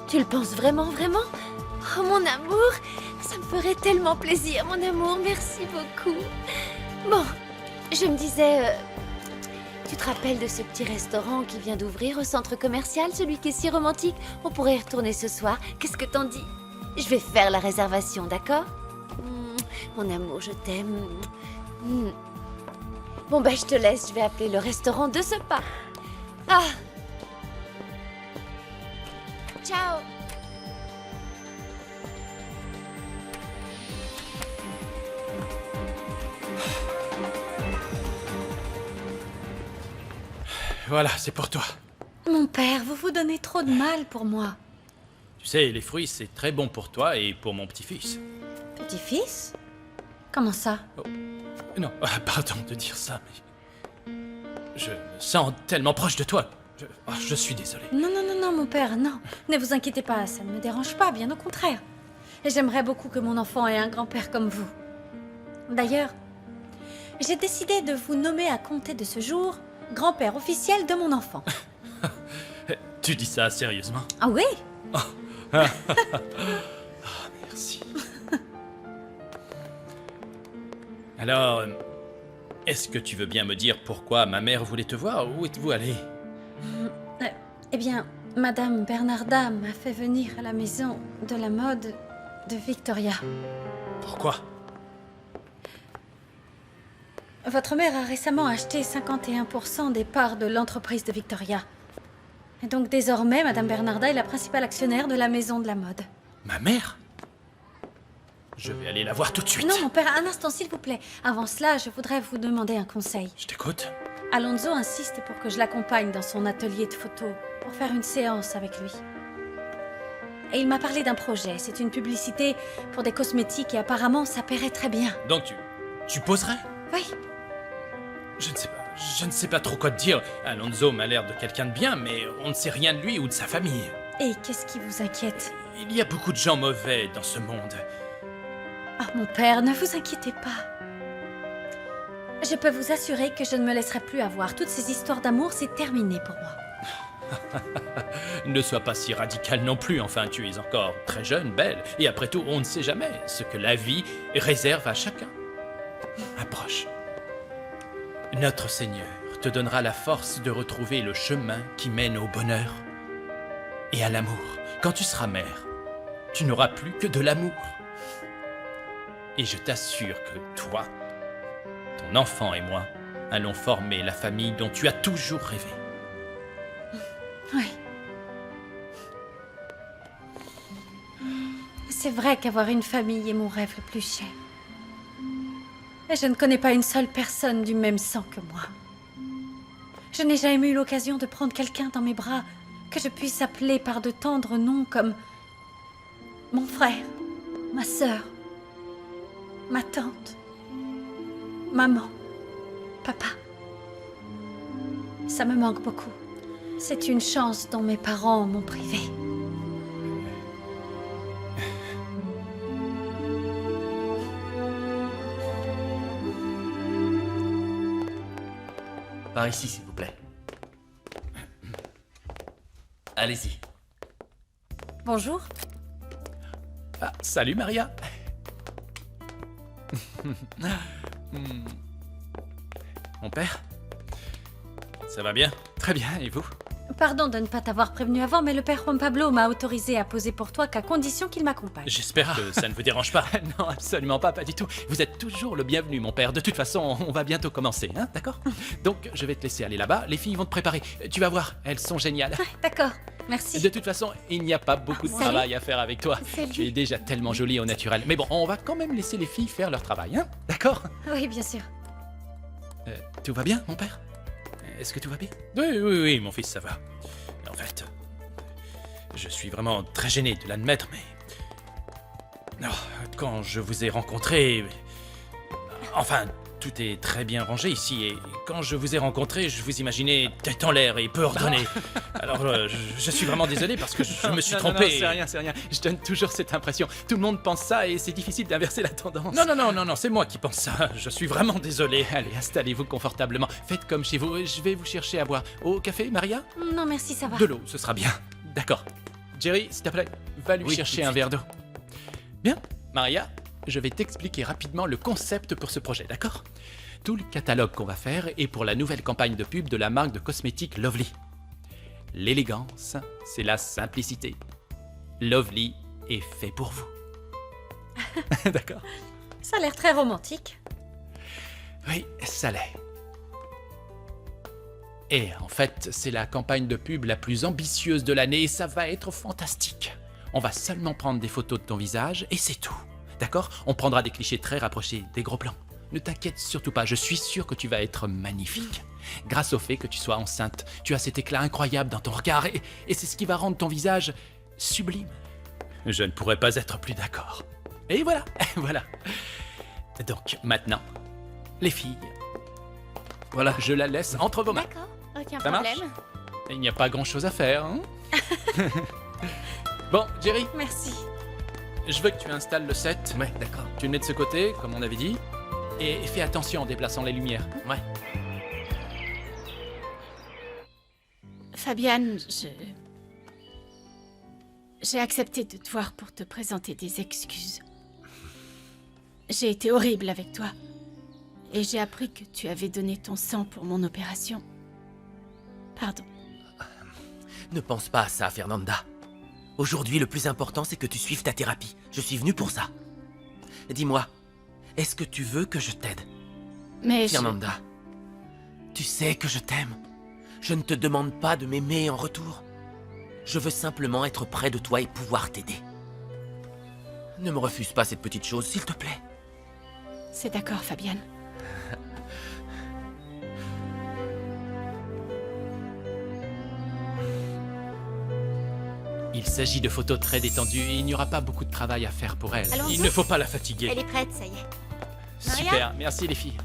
[SPEAKER 5] Tu le penses vraiment, vraiment? Oh mon amour, ça me ferait tellement plaisir, mon amour, merci beaucoup. Bon, je me disais, tu te rappelles de ce petit restaurant qui vient d'ouvrir au centre commercial, celui qui est si romantique? On pourrait y retourner ce soir, qu'est-ce que t'en dis? Je vais faire la réservation, d'accord? Mon amour, je t'aime. Bon bah je te laisse, je vais appeler le restaurant de ce pas. Ah! Ciao!
[SPEAKER 3] Voilà, c'est pour toi.
[SPEAKER 4] Mon père, vous vous donnez trop de mal pour moi.
[SPEAKER 3] Tu sais, les fruits, c'est très bon pour toi et pour mon petit-fils.
[SPEAKER 4] Petit-fils? Comment ça?
[SPEAKER 3] Non, pardon de dire ça, mais... Je me sens tellement proche de toi. Je suis désolé.
[SPEAKER 4] Non, non, non, non, mon père, non. Ne vous inquiétez pas, ça ne me dérange pas, bien au contraire. Et j'aimerais beaucoup que mon enfant ait un grand-père comme vous. D'ailleurs, j'ai décidé de vous nommer à compter de ce jour grand-père officiel de mon enfant.
[SPEAKER 3] Tu dis ça sérieusement?
[SPEAKER 4] Ah oui?
[SPEAKER 3] Merci. Alors, est-ce que tu veux bien me dire pourquoi ma mère voulait te voir? Où êtes-vous allé?
[SPEAKER 4] Eh bien, Madame Bernarda m'a fait venir à la maison de la mode de Victoria.
[SPEAKER 3] Pourquoi?
[SPEAKER 4] Votre mère a récemment acheté 51% des parts de l'entreprise de Victoria. Et donc désormais, Madame Bernarda est la principale actionnaire de la maison de la mode.
[SPEAKER 3] Ma mère? Je vais aller la voir tout de suite.
[SPEAKER 4] Non, mon père, un instant, s'il vous plaît. Avant cela, je voudrais vous demander un conseil.
[SPEAKER 3] Je t'écoute.
[SPEAKER 4] Alonso insiste pour que je l'accompagne dans son atelier de photo pour faire une séance avec lui. Et il m'a parlé d'un projet. C'est une publicité pour des cosmétiques et apparemment, ça paierait très bien.
[SPEAKER 3] Donc tu poserais?
[SPEAKER 4] Oui.
[SPEAKER 3] Je ne sais pas trop quoi te dire. Alonso m'a l'air de quelqu'un de bien, mais on ne sait rien de lui ou de sa famille.
[SPEAKER 4] Et qu'est-ce qui vous inquiète?
[SPEAKER 3] Il y a beaucoup de gens mauvais dans ce monde.
[SPEAKER 4] Ah, mon père, ne vous inquiétez pas. Je peux vous assurer que je ne me laisserai plus avoir. Toutes ces histoires d'amour, c'est terminé pour moi.
[SPEAKER 3] Ne sois pas si radical non plus, enfin tu es encore très jeune, belle, et après tout, on ne sait jamais ce que la vie réserve à chacun. Approche. Notre Seigneur te donnera la force de retrouver le chemin qui mène au bonheur et à l'amour. Quand tu seras mère, tu n'auras plus que de l'amour. Et je t'assure que toi, ton enfant et moi allons former la famille dont tu as toujours rêvé.
[SPEAKER 4] Oui. C'est vrai qu'avoir une famille est mon rêve le plus cher. Et je ne connais pas une seule personne du même sang que moi. Je n'ai jamais eu l'occasion de prendre quelqu'un dans mes bras que je puisse appeler par de tendres noms comme mon frère, ma sœur, ma tante, maman, papa. Ça me manque beaucoup. C'est une chance dont mes parents m'ont privée.
[SPEAKER 7] Par ici, s'il vous plaît. Allez-y.
[SPEAKER 4] Bonjour.
[SPEAKER 3] Ah, salut Maria. Mon père? Ça va bien? Très bien, et vous?
[SPEAKER 4] Pardon de ne pas t'avoir prévenu avant, mais le père Juan Pablo m'a autorisé à poser pour toi qu'à condition qu'il m'accompagne.
[SPEAKER 3] J'espère que ça ne vous dérange pas. Non, absolument pas, pas du tout. Vous êtes toujours le bienvenu, mon père. De toute façon, on va bientôt commencer, hein, d'accord? Donc, je vais te laisser aller là-bas. Les filles vont te préparer. Tu vas voir, elles sont géniales.
[SPEAKER 4] D'accord, merci.
[SPEAKER 3] De toute façon, il n'y a pas beaucoup de travail à faire avec toi.
[SPEAKER 4] Salut.
[SPEAKER 3] Tu es déjà tellement jolie au naturel. Mais bon, on va quand même laisser les filles faire leur travail, hein? D'accord?
[SPEAKER 4] Oui, bien sûr.
[SPEAKER 3] Tout va bien, mon père? Est-ce que tout va bien? Oui, mon fils, ça va. En fait, je suis vraiment très gêné de l'admettre, mais... Oh, quand je vous ai rencontré... Enfin, tout est très bien rangé ici et quand je vous ai rencontré, je vous imaginais tête en l'air et peu ordonné. Alors, je suis vraiment désolé parce que je me suis trompé.
[SPEAKER 12] Non, c'est rien. Je donne toujours cette impression. Tout le monde pense ça et c'est difficile d'inverser la tendance.
[SPEAKER 3] Non, c'est moi qui pense ça. Je suis vraiment désolé.
[SPEAKER 12] Allez, installez-vous confortablement. Faites comme chez vous. Je vais vous chercher à boire. Au café, Maria?
[SPEAKER 4] Non, merci, ça va.
[SPEAKER 12] De l'eau, ce sera bien. D'accord. Jerry, s'il te plaît, va lui chercher un verre d'eau. Bien, Maria, je vais t'expliquer rapidement le concept pour ce projet, d'accord? Tout le catalogue qu'on va faire est pour la nouvelle campagne de pub de la marque de cosmétiques Lovely. L'élégance, c'est la simplicité. Lovely est fait pour vous. D'accord?
[SPEAKER 4] Ça a l'air très romantique.
[SPEAKER 12] Oui, ça l'est. Et en fait, c'est la campagne de pub la plus ambitieuse de l'année et ça va être fantastique. On va seulement prendre des photos de ton visage et c'est tout. D'accord? On prendra des clichés très rapprochés, des gros plans. Ne t'inquiète surtout pas, je suis sûr que tu vas être magnifique. Grâce au fait que tu sois enceinte, tu as cet éclat incroyable dans ton regard et c'est ce qui va rendre ton visage sublime. Je ne pourrais pas être plus d'accord. Et voilà, voilà. Donc maintenant, les filles, voilà, je la laisse entre vos mains.
[SPEAKER 10] D'accord, aucun
[SPEAKER 12] Ça marche?
[SPEAKER 10] problème.
[SPEAKER 12] Il n'y a pas grand-chose à faire, hein? Bon, Jerry,
[SPEAKER 4] Merci.
[SPEAKER 12] je veux que tu installes le set.
[SPEAKER 7] Ouais, d'accord.
[SPEAKER 12] Tu le mets de ce côté, comme on avait dit. Et fais attention en déplaçant les lumières.
[SPEAKER 7] Ouais.
[SPEAKER 10] Fabienne, j'ai accepté de te voir pour te présenter des excuses. J'ai été horrible avec toi. Et j'ai appris que tu avais donné ton sang pour mon opération. Pardon.
[SPEAKER 11] Ne pense pas à ça, Fernanda. Aujourd'hui, le plus important, c'est que tu suives ta thérapie. Je suis venu pour ça. Dis-moi, est-ce que tu veux que je t'aide?
[SPEAKER 10] Mais
[SPEAKER 11] Fernanda, tu sais que je t'aime. Je ne te demande pas de m'aimer en retour. Je veux simplement être près de toi et pouvoir t'aider. Ne me refuse pas cette petite chose, s'il te plaît.
[SPEAKER 10] C'est d'accord, Fabienne.
[SPEAKER 12] Il s'agit de photos très détendues et il n'y aura pas beaucoup de travail à faire pour elle.
[SPEAKER 1] Allons-y.
[SPEAKER 12] Il ne faut pas la fatiguer.
[SPEAKER 1] Elle est prête, ça y est. Maria?
[SPEAKER 12] Super, merci les filles.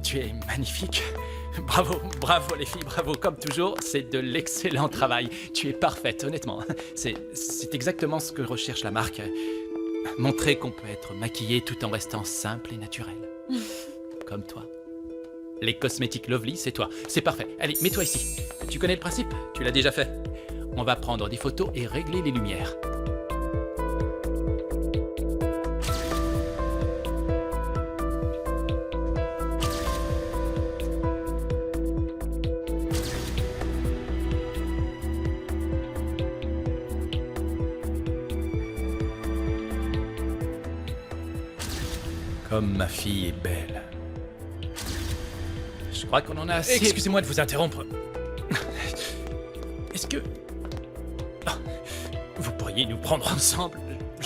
[SPEAKER 12] Tu es magnifique. Bravo, bravo les filles, bravo. Comme toujours, c'est de l'excellent travail. Tu es parfaite, honnêtement. C'est exactement ce que recherche la marque. Montrer qu'on peut être maquillé tout en restant simple et naturel. Comme toi. Les cosmétiques Lovely, c'est toi. C'est parfait. Allez, mets-toi ici. Tu connais le principe? Tu l'as déjà fait. On va prendre des photos et régler les lumières. Comme ma fille est belle. Je crois qu'on en a assez.
[SPEAKER 3] Excusez-moi de vous interrompre.
[SPEAKER 12] Est-ce que...
[SPEAKER 3] Vous pourriez nous prendre ensemble?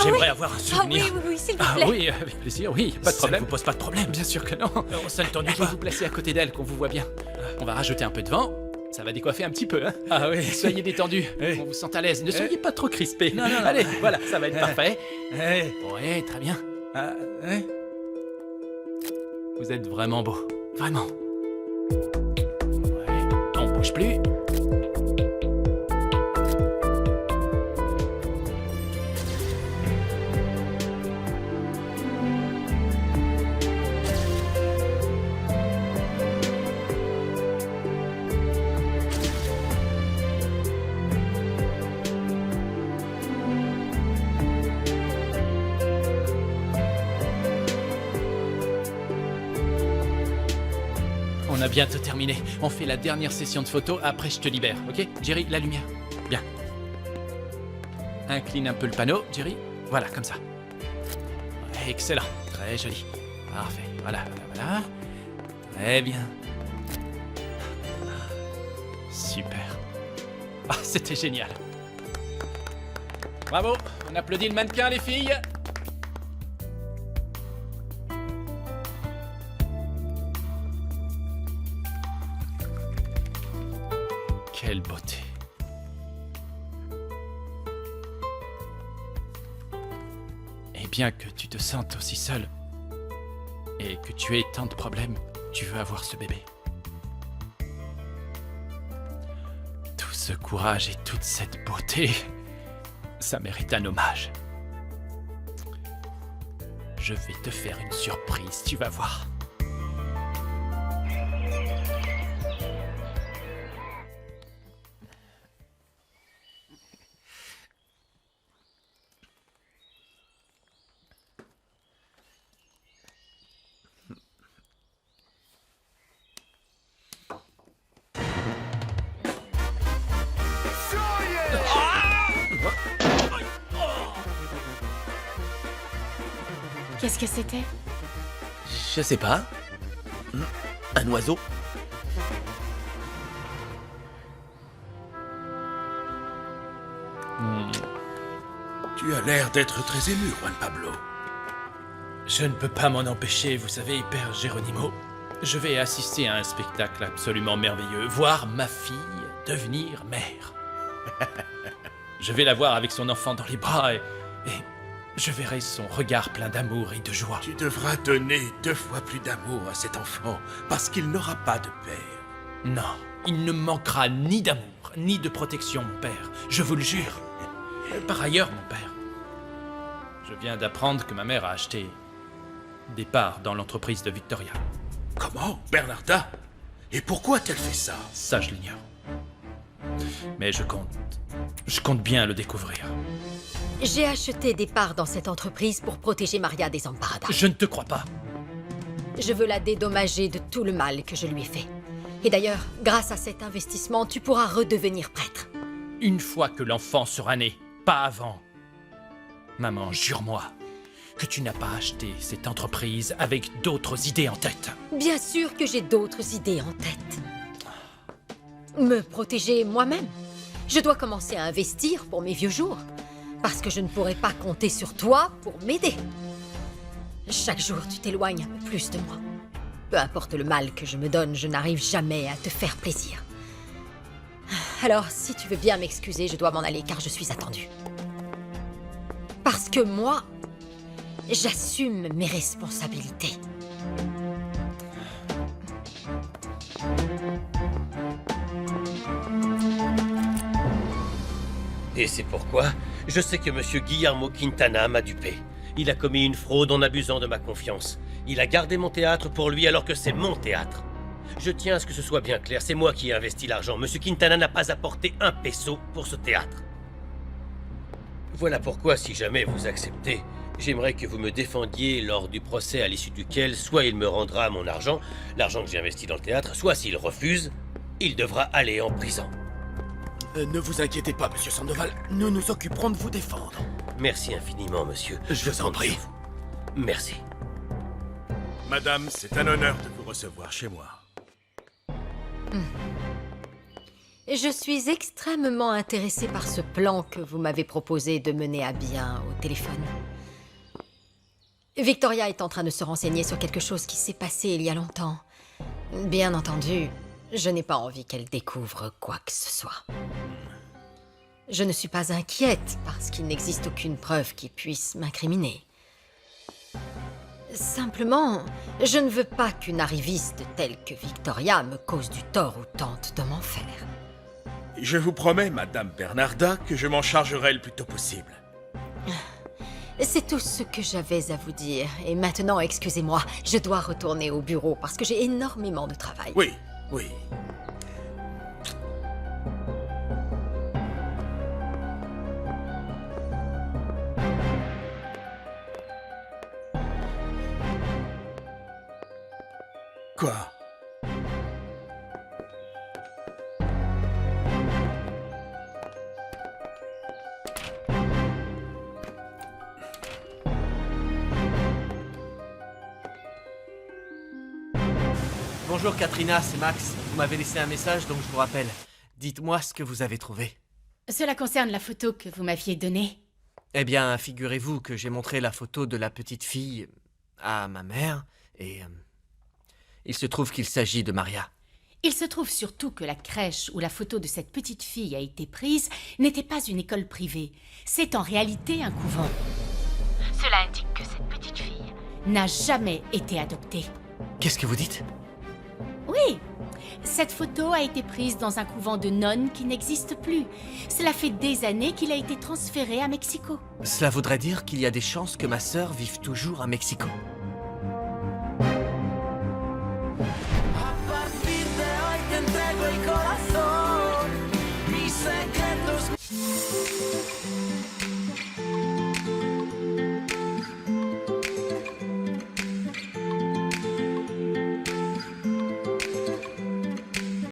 [SPEAKER 3] J'aimerais avoir un
[SPEAKER 4] Ah oui,
[SPEAKER 3] souvenir.
[SPEAKER 4] oui, s'il vous
[SPEAKER 12] Ah
[SPEAKER 4] plaît.
[SPEAKER 12] oui, avec plaisir, oui, pas de
[SPEAKER 3] Ça
[SPEAKER 12] problème.
[SPEAKER 3] ne vous pose pas de problème?
[SPEAKER 12] Bien sûr que non.
[SPEAKER 3] Ça ne t'ennuie
[SPEAKER 12] Je vais
[SPEAKER 3] pas?
[SPEAKER 12] vous placer à côté d'elle, qu'on vous voit bien. On va rajouter un peu de vent. Ça va décoiffer un petit peu, hein.
[SPEAKER 3] Ah oui.
[SPEAKER 12] Soyez détendus,
[SPEAKER 3] Oui.
[SPEAKER 12] on vous sent à l'aise. Ne soyez pas trop crispés.
[SPEAKER 3] Non, non, non.
[SPEAKER 12] Allez, voilà, ça va être parfait.
[SPEAKER 3] Eh,
[SPEAKER 12] Oui, très bien.
[SPEAKER 3] eh.
[SPEAKER 12] Vous êtes vraiment beau. Vraiment. Ouais, on bouge plus. On a bientôt terminé. On fait la dernière session de photos, après je te libère, ok? Jerry, la lumière. Bien. Incline un peu le panneau, Jerry. Voilà, comme ça. Ouais, excellent. Très joli. Parfait. Voilà, voilà, voilà. Très bien. Super. Ah, c'était génial. Bravo. On applaudit le mannequin, les filles. Quelle
[SPEAKER 3] quelle beauté. Et bien que tu te sentes aussi seul, et que tu aies tant de problèmes, tu veux avoir ce bébé. Tout ce courage et toute cette beauté, ça mérite un hommage. Je vais te faire une surprise, tu vas voir.
[SPEAKER 10] Qu'est-ce que c'était?
[SPEAKER 11] Je sais pas. Un oiseau?
[SPEAKER 8] Tu as l'air d'être très ému, Juan Pablo.
[SPEAKER 3] Je ne peux pas m'en empêcher, vous savez, Père Geronimo. Je vais assister à un spectacle absolument merveilleux, voir ma fille devenir mère. Je vais la voir avec son enfant dans les bras et je verrai son regard plein d'amour et de joie.
[SPEAKER 8] Tu devras donner 2 fois plus d'amour à cet enfant, parce qu'il n'aura pas de père.
[SPEAKER 3] Non, il ne manquera ni d'amour, ni de protection, mon père. Je vous le jure. Par ailleurs, mon père, je viens d'apprendre que ma mère a acheté des parts dans l'entreprise de Victoria.
[SPEAKER 8] Comment, Bernarda? Et pourquoi a-t-elle fait ça?
[SPEAKER 3] Ça, je l'ignore. Mais je compte bien le découvrir.
[SPEAKER 1] J'ai acheté des parts dans cette entreprise pour protéger Maria des Amparada.
[SPEAKER 3] Je ne te crois pas.
[SPEAKER 1] Je veux la dédommager de tout le mal que je lui ai fait. Et d'ailleurs, grâce à cet investissement, tu pourras redevenir prêtre.
[SPEAKER 3] Une fois que l'enfant sera né, pas avant. Maman, jure-moi que tu n'as pas acheté cette entreprise avec d'autres idées en tête.
[SPEAKER 1] Bien sûr que j'ai d'autres idées en tête. Me protéger moi-même. Je dois commencer à investir pour mes vieux jours. Parce que je ne pourrai pas compter sur toi pour m'aider. Chaque jour, tu t'éloignes un peu plus de moi. Peu importe le mal que je me donne, je n'arrive jamais à te faire plaisir. Alors, si tu veux bien m'excuser, je dois m'en aller car je suis attendue. Parce que moi, j'assume mes responsabilités.
[SPEAKER 6] Et c'est pourquoi je sais que Monsieur Guillermo Quintana m'a dupé. Il a commis une fraude en abusant de ma confiance. Il a gardé mon théâtre pour lui alors que c'est mon théâtre. Je tiens à ce que ce soit bien clair, c'est moi qui ai investi l'argent. Monsieur Quintana n'a pas apporté un peso pour ce théâtre. Voilà pourquoi, si jamais vous acceptez, j'aimerais que vous me défendiez lors du procès à l'issue duquel soit il me rendra mon argent, l'argent que j'ai investi dans le théâtre, soit s'il refuse, il devra aller en prison.
[SPEAKER 11] Ne vous inquiétez pas, monsieur Sandoval. Nous nous occuperons de vous défendre.
[SPEAKER 6] Merci infiniment, monsieur.
[SPEAKER 11] Je vous en
[SPEAKER 6] compte
[SPEAKER 11] prie.
[SPEAKER 6] sur vous. Merci.
[SPEAKER 8] Madame, c'est un honneur de vous recevoir chez moi.
[SPEAKER 1] Je suis extrêmement intéressée par ce plan que vous m'avez proposé de mener à bien au téléphone. Victoria est en train de se renseigner sur quelque chose qui s'est passé il y a longtemps. Bien entendu, je n'ai pas envie qu'elle découvre quoi que ce soit. Je ne suis pas inquiète parce qu'il n'existe aucune preuve qui puisse m'incriminer. Simplement, je ne veux pas qu'une arriviste telle que Victoria me cause du tort ou tente de m'en faire.
[SPEAKER 8] Je vous promets, Madame Bernarda, que je m'en chargerai le plus tôt possible.
[SPEAKER 1] C'est tout ce que j'avais à vous dire. Et maintenant, excusez-moi, je dois retourner au bureau parce que j'ai énormément de travail.
[SPEAKER 8] Oui, oui. Quoi?
[SPEAKER 7] Bonjour Katrina, c'est Max. Vous m'avez laissé un message, donc je vous rappelle. Dites-moi ce que vous avez trouvé.
[SPEAKER 10] Cela concerne la photo que vous m'aviez donnée.
[SPEAKER 7] Eh bien, figurez-vous que j'ai montré la photo de la petite fille à ma mère, et il se trouve qu'il s'agit de Maria.
[SPEAKER 10] Il se trouve surtout que la crèche où la photo de cette petite fille a été prise n'était pas une école privée. C'est en réalité un couvent. Cela indique que cette petite fille n'a jamais été adoptée.
[SPEAKER 7] Qu'est-ce que vous dites?
[SPEAKER 10] Oui, cette photo a été prise dans un couvent de nonnes qui n'existe plus. Cela fait des années qu'il a été transféré à Mexico.
[SPEAKER 7] Cela voudrait dire qu'il y a des chances que ma sœur vive toujours à Mexico.
[SPEAKER 9] A partir de hoy te entrego el corazón.